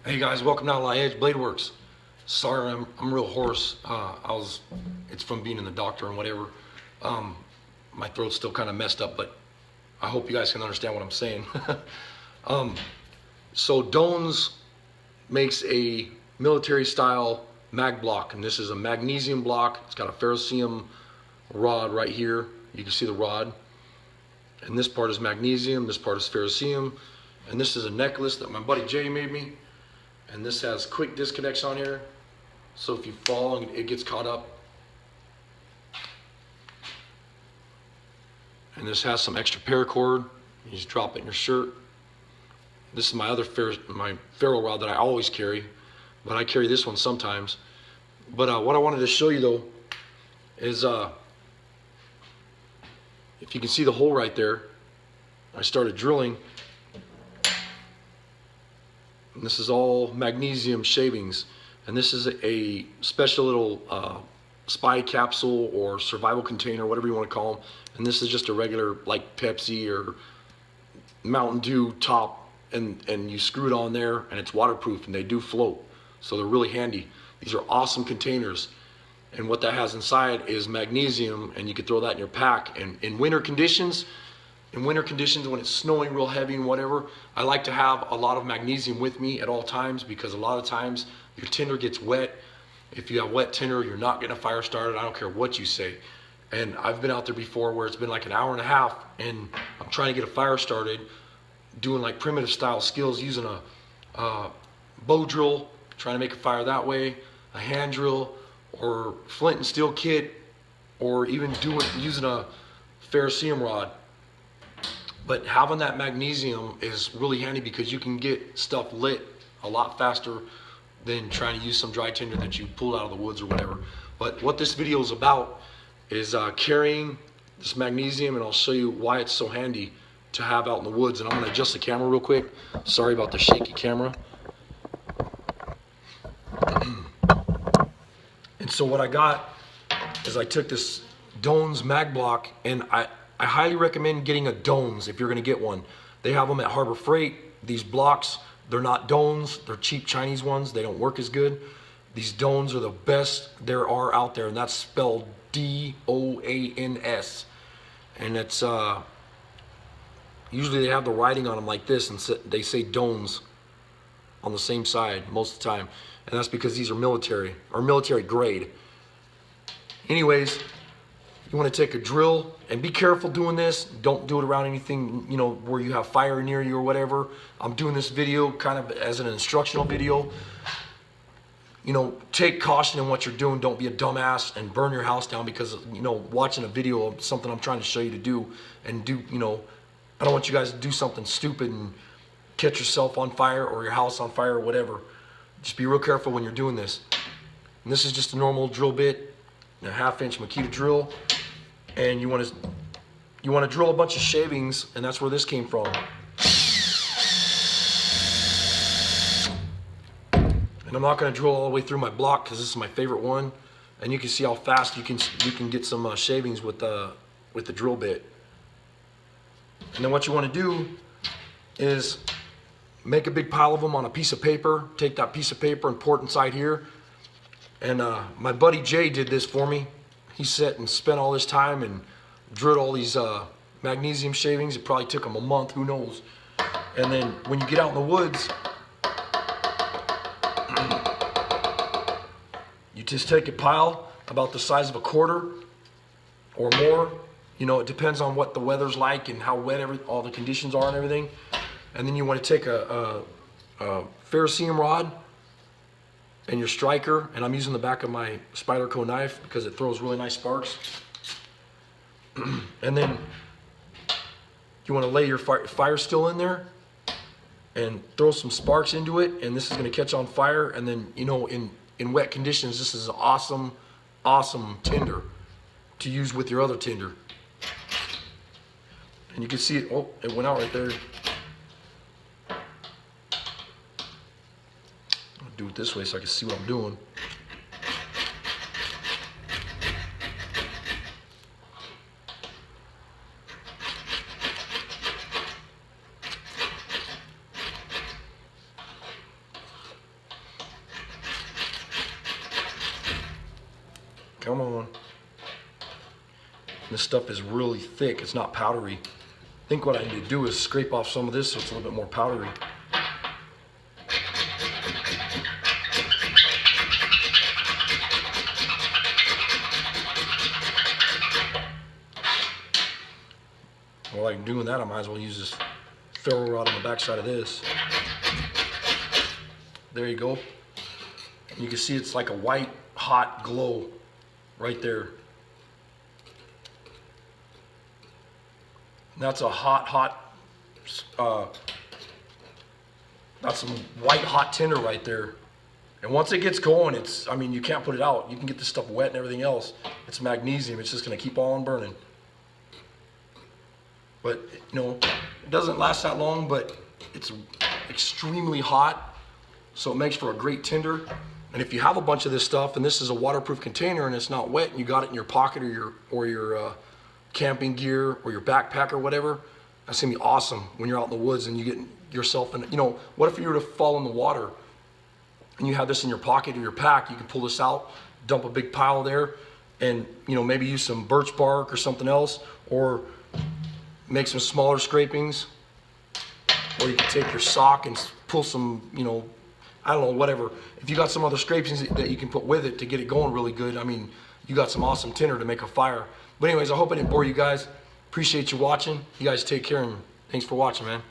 Hey guys, welcome to Outlaw Edge Blade Works. Sorry, I'm real hoarse. It's from being in the doctor and whatever. My throat's still kind of messed up, but I hope you guys can understand what I'm saying. So Doans makes a military style mag block, and this is a magnesium block. It's got a ferrocerium rod right here. You can see the rod. And this part is magnesium, this part is ferrocerium. And this is a necklace that my buddy Jay made me. And this has quick disconnects on here, so if you fall and it gets caught up. And this has some extra paracord. You just drop it in your shirt. This is my other ferro rod that I always carry, but I carry this one sometimes. But what I wanted to show you though is if you can see the hole right there, I started drilling. And this is all magnesium shavings, and this is a special little spy capsule or survival container, whatever you want to call them. And this is just a regular like Pepsi or Mountain Dew top, and you screw it on there, and it's waterproof, and they do float, so they're really handy. These are awesome containers, and what that has inside is magnesium, and you can throw that in your pack. And in winter conditions, when it's snowing real heavy and whatever, I like to have a lot of magnesium with me at all times, because a lot of times your tinder gets wet. If you have wet tinder, you're not getting a fire started. I don't care what you say. And I've been out there before where it's been like an hour and a half, and I'm trying to get a fire started, doing like primitive style skills, using a bow drill, trying to make a fire that way, a hand drill, or flint and steel kit, or even using a ferrocerium rod. But having that magnesium is really handy, because you can get stuff lit a lot faster than trying to use some dry tinder that you pulled out of the woods or whatever. But what this video is about is carrying this magnesium, and I'll show you why it's so handy to have out in the woods. And I'm going to adjust the camera real quick. Sorry about the shaky camera. And so what I got is I took this Doans mag block, and I highly recommend getting a Doans if you're going to get one. They have them at Harbor Freight. These blocks, they're not Doans. They're cheap Chinese ones. They don't work as good. These Doans are the best there are out there, and that's spelled D-O-A-N-S. And it's usually they have the writing on them like this, and they say Doans on the same side most of the time. And that's because these are military grade. Anyways, you want to take a drill, and be careful doing this. Don't do it around anything, you know, where you have fire near you or whatever. I'm doing this video kind of as an instructional video. You know, take caution in what you're doing. Don't be a dumbass and burn your house down because, you know, watching a video of something I'm trying to show you to do, and you know, I don't want you guys to do something stupid and catch yourself on fire or your house on fire or whatever. Just be real careful when you're doing this. And this is just a normal drill bit, a 1/2-inch Makita drill. And you want to drill a bunch of shavings, and that's where this came from. And I'm not going to drill all the way through my block because this is my favorite one, and you can see how fast you can get some shavings with the drill bit. And then what you want to do is make a big pile of them on a piece of paper. Take that piece of paper and pour it inside here. And my buddy Jay did this for me. He sat and spent all this time and drilled all these magnesium shavings. It probably took him a month, who knows. And then when you get out in the woods, you just take a pile about the size of a quarter or more. You know, it depends on what the weather's like and how wet all the conditions are and everything. And then you want to take a ferrocerium rod and your striker, and I'm using the back of my Spyderco knife because it throws really nice sparks. And then you want to lay your fire still in there and throw some sparks into it, and this is going to catch on fire. And then, you know, in wet conditions, this is an awesome tinder to use with your other tinder. And you can see it, oh, it went out right there. Do it this way so I can see what I'm doing. Come on. This stuff is really thick. It's not powdery. I think what I need to do is scrape off some of this so it's a little bit more powdery. While I'm doing that, I might as well use this ferro rod on the backside of this. There you go. And you can see it's like a white, hot glow right there. And that's a that's some white hot tinder right there. And once it gets going, it's, I mean, you can't put it out. You can get this stuff wet and everything else. It's magnesium. It's just gonna keep on burning. But, you know, it doesn't last that long, but it's extremely hot, so it makes for a great tinder. And if you have a bunch of this stuff, and this is a waterproof container and it's not wet, and you got it in your pocket or your camping gear or your backpack or whatever, that's gonna be awesome when you're out in the woods and you get yourself in, you know, what if you were to fall in the water and you have this in your pocket or your pack? You can pull this out, dump a big pile there, and, you know, maybe use some birch bark or something else, or make some smaller scrapings, or you can take your sock and pull some, you know, I don't know, whatever. If you got some other scrapings that you can put with it to get it going really good, I mean, you got some awesome tinder to make a fire. But anyways, I hope I didn't bore you guys. Appreciate you watching. You guys take care, and thanks for watching, man.